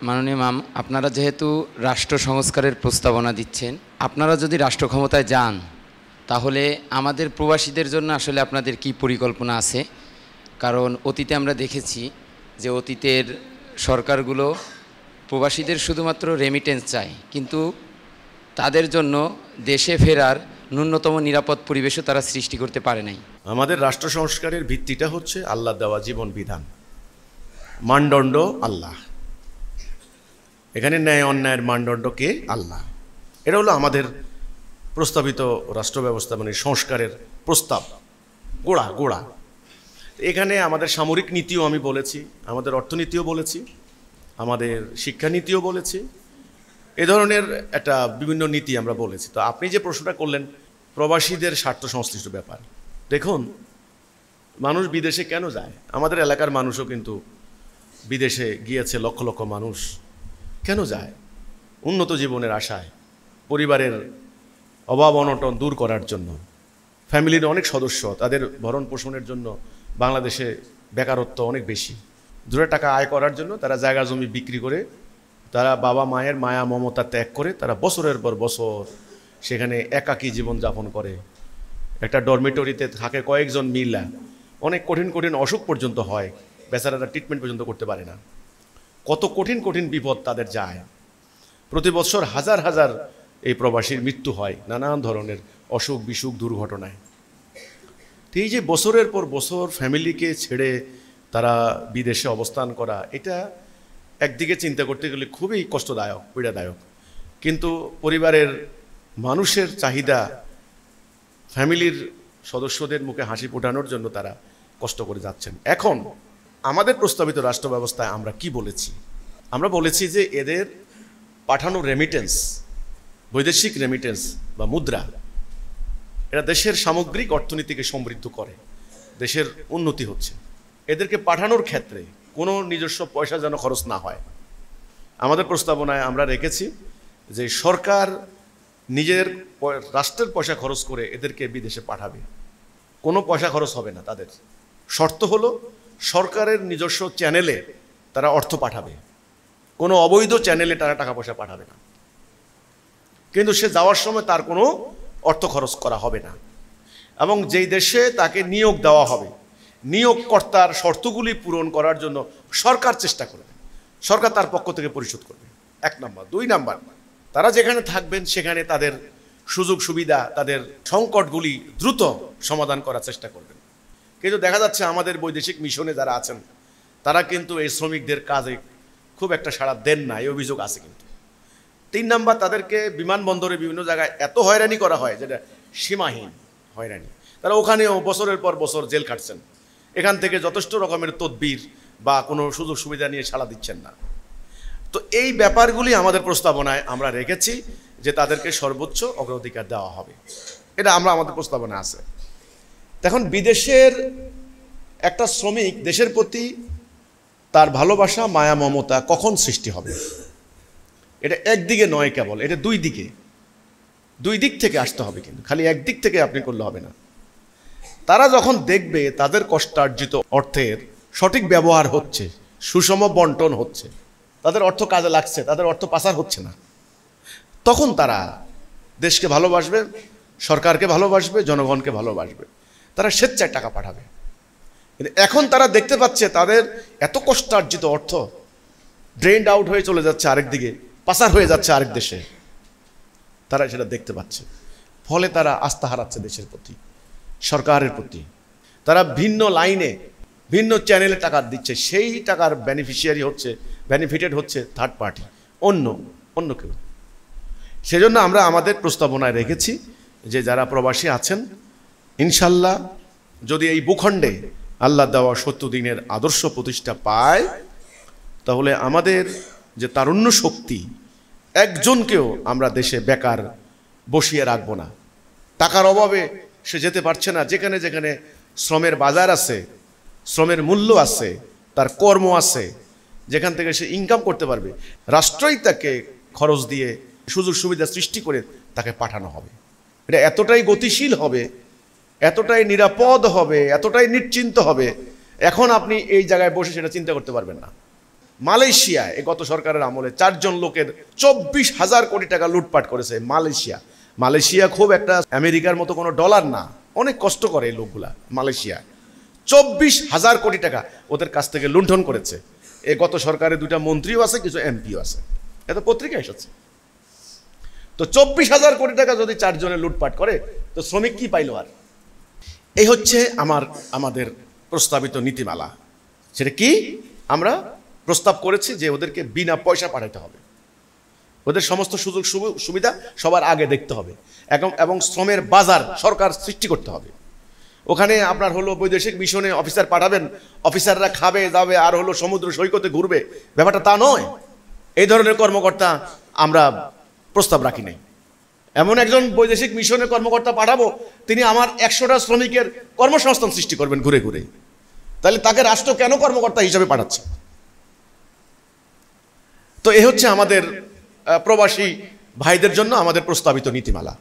মাননীয় ম্যাম, আপনারা যেহেতু রাষ্ট্র সংস্কারের প্রস্তাবনা দিচ্ছেন, আপনারা যদি রাষ্ট্র ক্ষমতায় যান তাহলে আমাদের প্রবাসীদের জন্য আসলে আপনাদের কি পরিকল্পনা আছে? কারণ অতীতে আমরা দেখেছি যে অতীতের সরকারগুলো প্রবাসীদের শুধুমাত্র রেমিটেন্স চায়, কিন্তু তাদের জন্য দেশে ফেরার ন্যূনতম নিরাপদ পরিবেশও তারা সৃষ্টি করতে পারে নাই। আমাদের রাষ্ট্র সংস্কারের ভিত্তিটা হচ্ছে আল্লাহ দেওয়া জীবন বিধান, মানদণ্ড আল্লাহ। এখানে ন্যায় অন্যায়ের মানদণ্ড কে? আল্লাহ। এটা হলো আমাদের প্রস্তাবিত রাষ্ট্র ব্যবস্থা, মানে সংস্কারের প্রস্তাব, গোড়া। এখানে আমাদের সামরিক নীতিও আমি বলেছি, আমাদের অর্থনীতিও বলেছি, আমাদের শিক্ষানীতিও বলেছি, এ ধরনের একটা বিভিন্ন নীতি আমরা বলেছি। তো আপনি যে প্রশ্নটা করলেন প্রবাসীদের স্বার্থ সংশ্লিষ্ট ব্যাপার, দেখুন মানুষ বিদেশে কেন যায়? আমাদের এলাকার মানুষও কিন্তু বিদেশে গিয়েছে, লক্ষ লক্ষ মানুষ কেন যায়? উন্নত জীবনের আশায়, পরিবারের অভাব অনটন দূর করার জন্য, ফ্যামিলির অনেক সদস্য তাদের ভরণ পোষণের জন্য বাংলাদেশে বেকারত্ব অনেক বেশি, দূরে টাকা আয় করার জন্য তারা জায়গা জমি বিক্রি করে, তারা বাবা মায়ের মায়া মমতা ত্যাগ করে তারা বছরের পর বছর সেখানে একাকী জীবনযাপন করে। একটা ডরমিটরিতে থাকে কয়েকজন মিলা, অনেক কঠিন কঠিন অসুখ পর্যন্ত হয়, বেচারারা ট্রিটমেন্ট পর্যন্ত করতে পারে না। কত কঠিন কঠিন বিপদ তাদের যায়। প্রতি বছর হাজার হাজার এই প্রবাসীর মৃত্যু হয় নানান ধরনের অসুখ বিসুখ দুর্ঘটনায়। তো এই যে বছরের পর বছর ফ্যামিলিকে ছেড়ে তারা বিদেশে অবস্থান করা, এটা একদিকে চিন্তা করতে গেলে খুবই কষ্টদায়ক, পীড়াদায়ক, কিন্তু পরিবারের মানুষের চাহিদা, ফ্যামিলির সদস্যদের মুখে হাসি ফোটানোর জন্য তারা কষ্ট করে যাচ্ছেন। এখন আমাদের প্রস্তাবিত রাষ্ট্র ব্যবস্থায় আমরা কি বলেছি? আমরা বলেছি যে এদের পাঠানো রেমিটেন্স, বৈদেশিক রেমিটেন্স বা মুদ্রা, এরা দেশের সামগ্রিক অর্থনীতিকে সমৃদ্ধ করে, দেশের উন্নতি হচ্ছে। এদেরকে পাঠানোর ক্ষেত্রে কোনো নিজস্ব পয়সা যেন খরচ না হয়। আমাদের প্রস্তাবনায় আমরা রেখেছি যে সরকার নিজের রাষ্ট্রের পয়সা খরচ করে এদেরকে বিদেশে পাঠাবে, কোনো পয়সা খরচ হবে না তাদের। শর্ত হলো সরকারের নিজস্ব চ্যানেলে তারা অর্থ পাঠাবে, কোনো অবৈধ চ্যানেলে তারা টাকা পয়সা পাঠাবে না, কিন্তু সে যাওয়ার সময় তার কোনো অর্থ খরচ করা হবে না। এবং যেই দেশে তাকে নিয়োগ দেওয়া হবে, নিয়োগকর্তার শর্তগুলি পূরণ করার জন্য সরকার চেষ্টা করবে, সরকার তার পক্ষ থেকে পরিশোধ করবে, 1 নম্বর। 2 নম্বর, তারা যেখানে থাকবেন সেখানে তাদের সুযোগ সুবিধা, তাদের সংকটগুলি দ্রুত সমাধান করার চেষ্টা করবেন। কিন্তু দেখা যাচ্ছে আমাদের বৈদেশিক মিশনে যারা আছেন তারা কিন্তু এই শ্রমিকদের কাজে খুব একটা সাড়া দেন না, এই অভিযোগ আছে। কিন্তু 3 নম্বর, তাদেরকে বিমানবন্দরে বিভিন্ন জায়গায় এত হয়রানি করা হয় যেটা সীমাহীন হয়রানি। তারা ওখানেও বছরের পর বছর জেল খাটছেন, এখান থেকে যথেষ্ট রকমের তদবির বা কোনো সুযোগ সুবিধা নিয়ে সাড়া দিচ্ছেন না। তো এই ব্যাপারগুলি আমাদের প্রস্তাবনায় আমরা রেখেছি যে তাদেরকে সর্বোচ্চ অগ্রাধিকার দেওয়া হবে, এটা আমাদের প্রস্তাবনা আছে। এখন বিদেশের একটা শ্রমিক দেশের প্রতি তার ভালোবাসা মায়া মমতা কখন সৃষ্টি হবে? এটা একদিকে নয় কেবল, এটা দুই দিক থেকে আসতে হবে, কিন্তু খালি একদিক থেকে আপনি করলে হবে না। তারা যখন দেখবে তাদের কষ্টার্জিত অর্থের সঠিক ব্যবহার হচ্ছে, সুষম বন্টন হচ্ছে, তাদের অর্থ কাজে লাগছে, তাদের অর্থ পাচার হচ্ছে না, তখন তারা দেশকে ভালোবাসবে, সরকারকে ভালোবাসবে, জনগণকে ভালোবাসবে, তারা স্বেচ্ছায় টাকা পাঠাবে। কিন্তু এখন তারা দেখতে পাচ্ছে তাদের এত কষ্টার্জিত অর্থ ড্রেন্ড আউট হয়ে চলে যাচ্ছে আরেক দিকে, পাচার হয়ে যাচ্ছে আরেক দেশে, তারা সেটা দেখতে পাচ্ছে। ফলে তারা আস্থা হারাচ্ছে দেশের প্রতি, সরকারের প্রতি। তারা ভিন্ন লাইনে ভিন্ন চ্যানেলে টাকা দিচ্ছে, সেই টাকার বেনিফিটেড হচ্ছে থার্ড পার্টি, অন্য কেউ। সেজন্য আমরা আমাদের প্রস্তাবনায় রেখেছি যে যারা প্রবাসী আছেন, ইনশাল্লাহ যদি এই ভূখণ্ডে আল্লাহ দেওয়া 70 দিনের আদর্শ প্রতিষ্ঠা পায়, তাহলে আমাদের যে তারুণ্য শক্তি, একজনকেও আমরা দেশে বেকার বসিয়ে রাখবো না। টাকার অভাবে সে যেতে পারছে না, যেখানে যেখানে শ্রমের বাজার আছে, শ্রমের মূল্য আছে, তার কর্ম আছে, যেখান থেকে সে ইনকাম করতে পারবে, রাষ্ট্রই তাকে খরচ দিয়ে সুযোগ সুবিধা সৃষ্টি করে তাকে পাঠানো হবে। এটা এতটাই গতিশীল হবে, এতটাই নিরাপদ হবে, এতটাই নিশ্চিন্ত হবে, এখন আপনি এই জায়গায় বসে সেটা চিন্তা করতে পারবেন না। মালয়েশিয়ায় গত সরকারের আমলে 4 জন লোকের 24,000 কোটি টাকা লুটপাট করেছে মালয়েশিয়া খুব একটা আমেরিকার মতো কোনো ডলার না, অনেক কষ্ট করে এই লোকগুলা। মালয়েশিয়া 24,000 কোটি টাকা ওদের কাছ থেকে লুণ্ঠন করেছে। এই গত সরকারের 2টা মন্ত্রীও আছে, কিছু এমপিও আছে, এটা পত্রিকায় এসেছে। তো 24,000 কোটি টাকা যদি 4 জনে লুটপাট করে তো শ্রমিক কি পাইল আর? এই হচ্ছে আমাদের প্রস্তাবিত নীতিমালা। সেটা কি? আমরা প্রস্তাব করেছি যে ওদেরকে বিনা পয়সা পাঠাতে হবে, ওদের সমস্ত সুযোগ সুবিধা সবার আগে দেখতে হবে, এবং শ্রমের বাজার সরকার সৃষ্টি করতে হবে। ওখানে আপনার হলো বৈদেশিক মিশনে অফিসার পাঠাবেন, অফিসাররা খাবে যাবে আর হলো সমুদ্র সৈকতে ঘুরবে, ব্যাপারটা তা নয়। এই ধরনের কর্মকর্তা আমরা প্রস্তাব রাখি নাই। এমন একজন বৈদেশিক মিশনের কর্মকর্তা পাঠাবো, তিনি আমার 100টা শ্রমিকের কর্মসংস্থান সৃষ্টি করবেন ঘুরে ঘুরে। তাহলে তাকে রাষ্ট্র কেন কর্মকর্তা হিসাবে পাঠাচ্ছে? তো এ হচ্ছে আমাদের প্রবাসী ভাইদের জন্য আমাদের প্রস্তাবিত নীতিমালা।